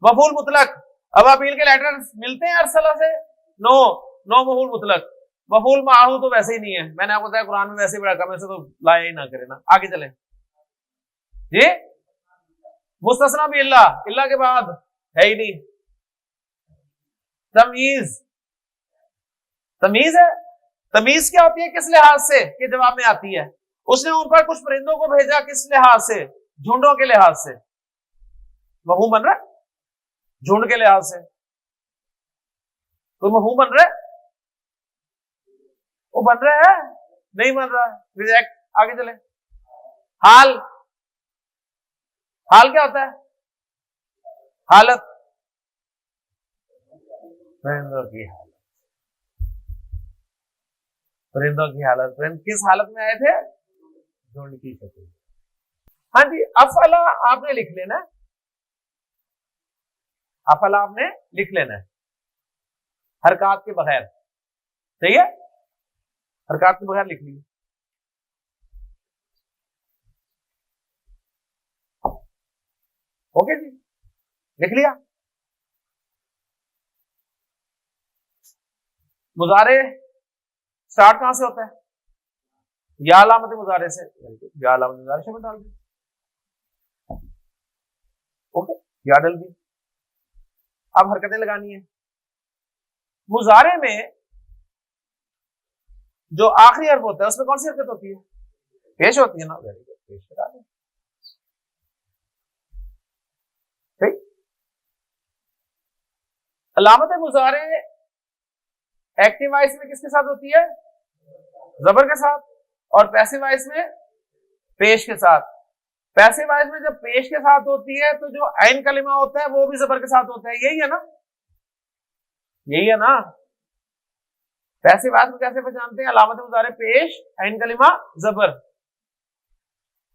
مفعول مطلق، ابابیل کے لیٹرز ملتے ہیں ارسلہ سے؟ نو مفعول مطلق. مفعول معہو تو ویسے ہی نہیں ہے، میں نے آپ کو بتایا قرآن میں ویسے ہی بڑا کم ہے، تو لایا ہی نہ کرے نا. آگے چلیں جی. مستثنیٰ بھی اللہ کے بعد ہے ہی نہیں. تمیز ہے. تمیز کیا ہوتی ہے؟ کس لحاظ سے کہ جواب میں آتی ہے. اس نے ان پر کچھ پرندوں کو بھیجا، کس لحاظ سے؟ جھنڈوں کے لحاظ سے. مفہوم بن رہا ہے؟ جھنڈ کے لحاظ سے کوئی مفہوم بن رہا ہے؟ وہ بن رہا ہے؟ نہیں بن رہا. ریجیکٹ. آگے چلیں. حال کیا ہوتا ہے؟ حالت. پرندوں کی حالت. پرند کس حالت میں آئے تھے؟ جھنڈ کی شکل. ہاں جی. افعلا آپ نے لکھ لینا ہے. افعلا آپ نے لکھ لینا ہے حرکات کے بغیر. صحیح ہے؟ حرکات کے بغیر لکھ لیجیے. اوکے جی، لکھ لیا. مضارع سٹارٹ کہاں سے ہوتا ہے؟ یا علامت مضارع سے. یا علامت مضارع سے میں ڈال دیں. اوکے، یا ڈل دی. اب حرکتیں لگانی ہیں. مضارع میں جو آخری حرف ہوتا ہے اس میں کون سی حرکت ہوتی ہے؟ پیش ہوتی ہے نا. ویری گڈ، پیش کرا دیں. علامت مضارع ایکٹیو وائس میں کس کے ساتھ ہوتی ہے؟ زبر کے ساتھ. اور پیسو وائس میں پیش کے ساتھ. پیسو وائس میں جب پیش کے ساتھ ہوتی ہے تو جو عین کلمہ ہوتا ہے وہ بھی زبر کے ساتھ ہوتا ہے. یہی ہے نا؟ پیسو وائس میں کیسے پہچانتے ہیں؟ علامت مضارع پیش، عین کلمہ زبر.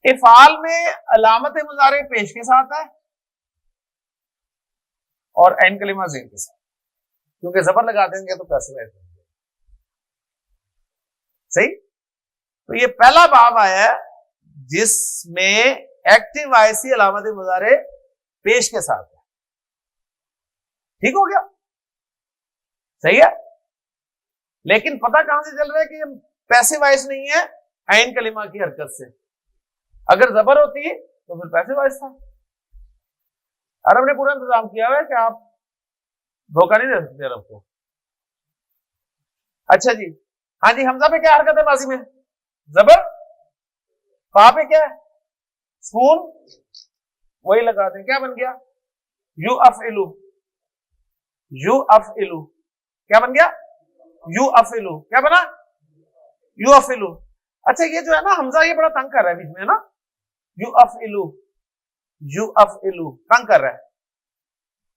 افعال میں علامت مضارع پیش کے ساتھ ہے اور عین کلمہ زیر کے ساتھ، کیونکہ زبر لگا دیں گے تو پیسے وائس. صحیح. تو یہ پہلا باب آیا ہے جس میں ایکٹیو وائسی علامت مضارع پیش کے ساتھ ہے. ٹھیک ہو گیا؟ صحیح ہے. لیکن پتہ کہاں سے چل رہا ہے کہ یہ پیسے وائس نہیں ہے، عین کلمہ کی حرکت سے. اگر زبر ہوتی تو پھر پیسے وائس تھا. عرب نے پورا انتظام کیا ہوا ہے کہ آپ دھوکہ نہیں دے سکتے عرب کو. اچھا جی. ہاں جی. حمزہ پہ کیا حرکت ہے ماضی میں؟ زبر. فا پہ کیا ہے؟ سکون. وہی لگا دیں. کیا بن گیا؟ یو افعلو. کیا بن گیا؟ یو افعلو. کیا بنا؟ یو افعلو. اچھا یہ جو ہے نا حمزہ یہ بڑا تنگ کر رہا ہے بیچ میں نا. یو افعلو تنگ کر رہا ہے.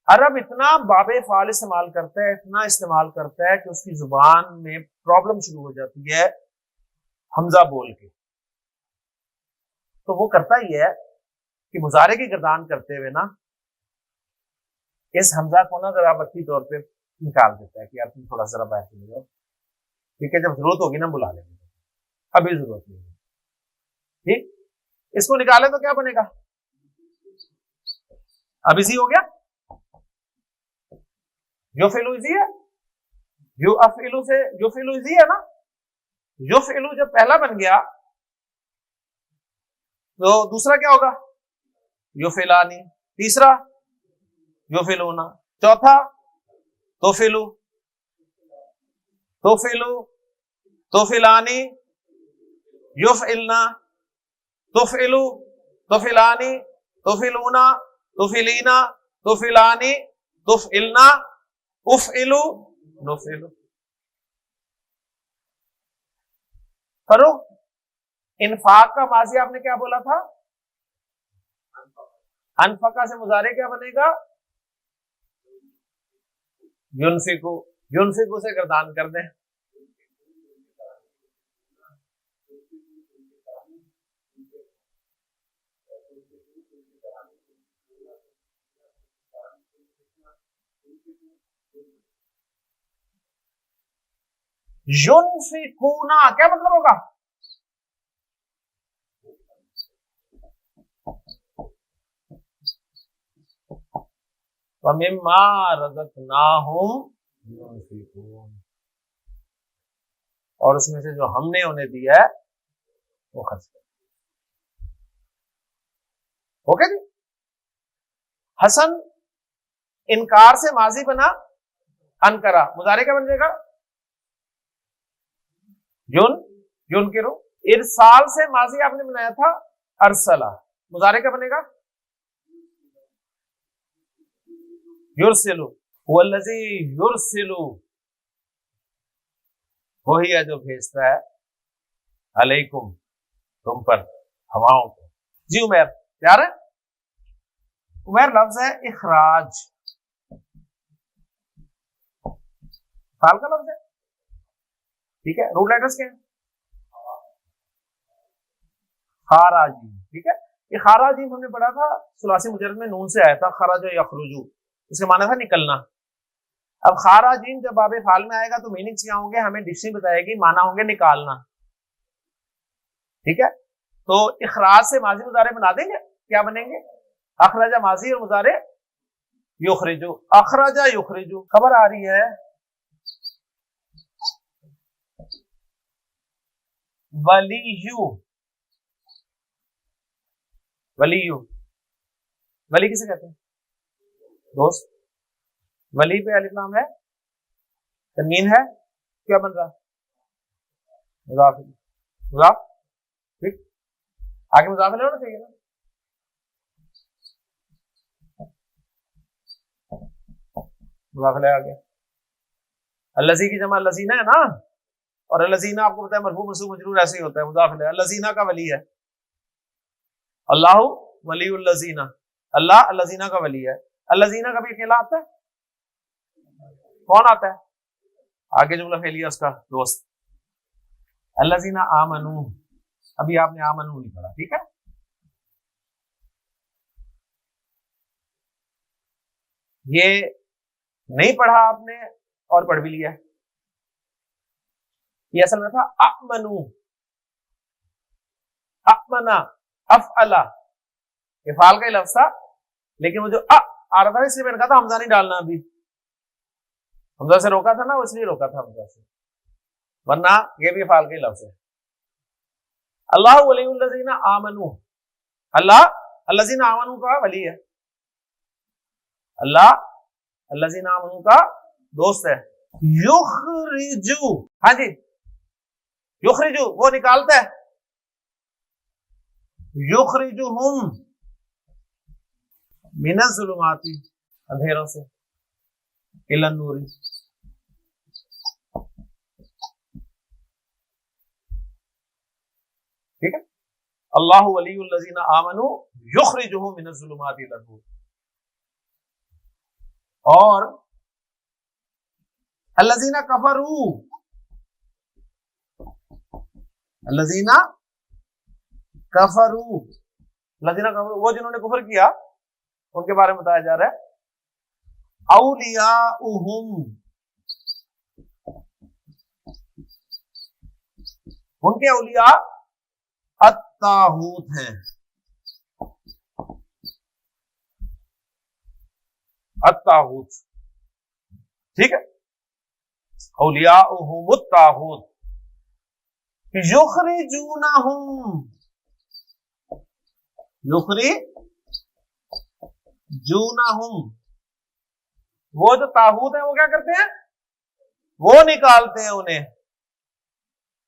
عرب اتنا باب فعال استعمال کرتا ہے، اتنا استعمال کرتا ہے کہ اس کی زبان میں پرابلم شروع ہو جاتی ہے حمزہ بول کے. تو وہ کرتا ہی ہے کہ مضارع کی گردان کرتے ہوئے نا اس حمزہ کو نا ذرا وقتی طور پہ نکال دیتا ہے کہ یار تم تھوڑا ذرا باہر چلے جاؤ، ٹھیک ہے، جب ضرورت ہوگی نا بلا لیں گے، ابھی ضرورت نہیں ہے. ٹھیک. اس کو نکالے تو کیا بنے گا؟ اب اسی ہو گیا. یو فعلو ایزی ہے. یو افعلو سے یو فعلو ایزی ہے نا. یو فعلو جب پہلا بن گیا تو دوسرا کیا ہوگا؟ یو فعلانی. تیسرا یو فعلونا. چوتھا تو فعلانی. یو فعلنا. تو فعلانی. تو فعلونا. تو فعلینا. تو فعلانی. تو فعلنا. افعلو. نفعلو. کرو. انفاق کا ماضی آپ نے کیا بولا تھا؟ انفقا سے مضارع کیا بنے گا؟ ينفقو سے گردان کر دیں. ينفقونا کیا مطلب ہوگا؟ وَمِمَّا رَزَقْنَاهُمْ يُنْفِقُونَ، اور اس میں سے جو ہم نے انہیں دیا ہے وہ خرچ کریں. اوکے جی. حسن انکار سے ماضی بنا انکرا، مضارع کیا بن جائے گا؟ ینکرو. ارسال سے ماضی آپ نے بنایا تھا ارسلا، مضارع کیا بنے گا؟ یرسلو. والذی یرسلو، وہی ہے جو بھیجتا ہے علیکم، تم پر، ہواؤں کو. جی عمیر تیار ہے؟ عمیر لفظ ہے اخراج، فعل کا لفظ ہے. ٹھیک ہے. روٹ لیٹرز کیا ہیں؟ خاراجی. ٹھیک ہے. یہ خاراجی ہم نے پڑھا تھا ثلاثی مجرد میں نون سے آیا تھا، خرج یخرجو، اس کا معنی تھا نکلنا. اب خاراجین جب باب فعل میں آئے گا تو میننگز کیا ہوں گے ہمیں ڈکشنری بتائے گی، معنی ہوں گے نکالنا. ٹھیک ہے. تو اخراج سے ماضی مضارع بنا دیں گے، کیا بنیں گے؟ اخرجہ ماضی اور مضارع یخرجو. اخرجہ یخرجو. خبر آ رہی ہے؟ ولیو. ولیو، ولی کسے کہتے ہیں؟ دوست. ولی پہ الف لام ہے، تنوین ہے، کیا بن رہا؟ مضاف. مضاف. ٹھیک. آگے مضاف ہونا چاہیے نا. مضاف آ گیا. الذی کی جمع الذین ہے نا، اور الذین آپ کو پتا ہے مرفوع منصوب مجرور ایسے ہی ہوتا ہے. مضاف ہے، الذین کا ولی ہے. اللہ ولی الذین، اللہ الذین کا ولی ہے. الذین کا بھی اکیلا آتا ہے. کون آتا ہے؟ آگے جملہ فعلیہ اس کا دوست. الذین آمنوا، ابھی آپ نے آمنوا نہیں پڑھا. ٹھیک ہے. یہ نہیں پڑھا آپ نے اور پڑھ بھی لیا. یہ اصل میں تھا امنو، امنا، افعلا، یہ فعال کا ہی لفظ تھا، لیکن وہ جو آ رہا تھا اس لیے میں نے کہا تھا حمزہ نہیں ڈالنا. ابھی حمزہ سے روکا تھا نا، اس لیے روکا تھا حمزہ سے، ورنہ یہ بھی فعال کا ہی لفظ ہے. اللہ ولی الذین آمنوا، اللہ الذین آمنوا کا ولی ہے. اللہ الذین آمنوا کا دوست ہے. یخرجو، ہاں جی، یخرجو وہ نکالتا ہے. یخرجہم من الظلمات، اندھیروں سے، الی النور. ٹھیک ہے. اللہ ولی الذین آمنوا یخرجہم من الظلمات الی النور. اور الذین کفروا، الذین کفروا، الذین کفروا وہ جنہوں نے کفر کیا ان کے بارے میں بتایا جا رہا ہے. اولیاؤہم، ان کے اولیاء الطاغوت ہیں. الطاغوت. ٹھیک ہے. اولیاؤہم الطاغوت. یخرجونہم، یخرجونہم، وہ جو طاغوت ہیں وہ کیا کرتے ہیں؟ وہ نکالتے ہیں انہیں.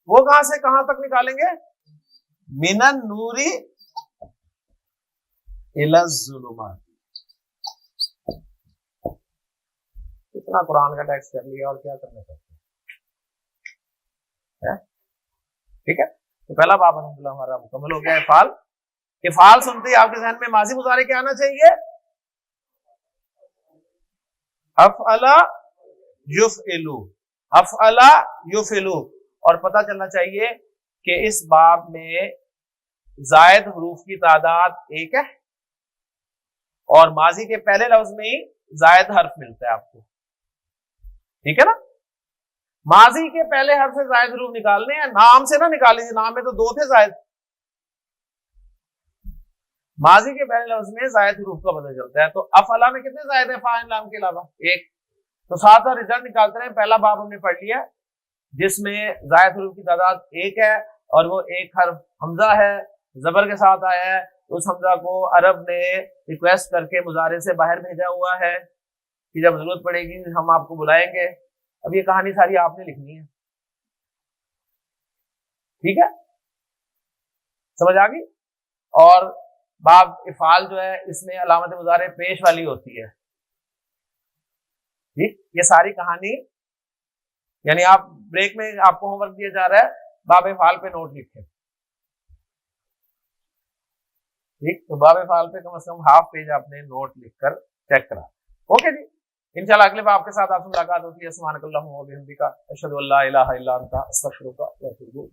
وہ کہاں سے کہاں تک نکالیں گے؟ من النور الی الظلمات. اتنا قرآن کا ٹیکسٹ کر لیا اور کیا کرنا چاہتے ہیں؟ ٹھیک ہے. تو پہلا باب الحمدللہ ہمارا مکمل ہو گیا. افعال. افعال سنتے ہی آپ کے ذہن میں ماضی مضارع کیا آنا چاہیے؟ افعلا یفعلو، افعلا یفعلو. اور پتہ چلنا چاہیے کہ اس باب میں زائد حروف کی تعداد ایک ہے، اور ماضی کے پہلے لفظ میں ہی زائد حرف ملتا ہے آپ کو. ٹھیک ہے نا. ماضی کے پہلے حرف سے زائد حروف نکالنے ہیں، نام سے نہ نکالیں. نام میں تو دو تھے زائد. ماضی کے پہلے لفظ میں زائد حروف کا پتہ چلتا ہے. تو افعلا میں کتنے زائد ہیں فاعل لام کے علاوہ؟ ایک. تو ساتھ ساتھ رزلٹ نکالتے رہے. پہلا باب ہم نے پڑھ لیا جس میں زائد حروف کی تعداد ایک ہے اور وہ ایک حرف حمزہ ہے، زبر کے ساتھ آیا ہے. اس حمزہ کو عرب نے ریکویسٹ کر کے مضارع سے باہر بھیجا ہوا ہے کہ جب ضرورت پڑے گی ہم آپ کو بلائیں گے. اب یہ کہانی ساری آپ نے لکھنی ہے. ٹھیک ہے، سمجھ آ گئی؟ اور باب افعال جو ہے اس میں علامت مضارع پیش والی ہوتی ہے. ٹھیک، یہ ساری کہانی یعنی آپ بریک میں آپ کو ہوم ورک دیا جا رہا ہے باب افعال پہ نوٹ لکھیں. ٹھیک، تو باب افعال پہ کم از کم ہاف پیج آپ نے نوٹ لکھ کر چیک کرا. اوکے جی، انشاءاللہ اگلے باب کے ساتھ آپ سے ملاقات ہوتی ہے. سبحانک اللہم و بحمدک، اشہد ان لا الہ الا انت، استغفرک و اتوب الیک.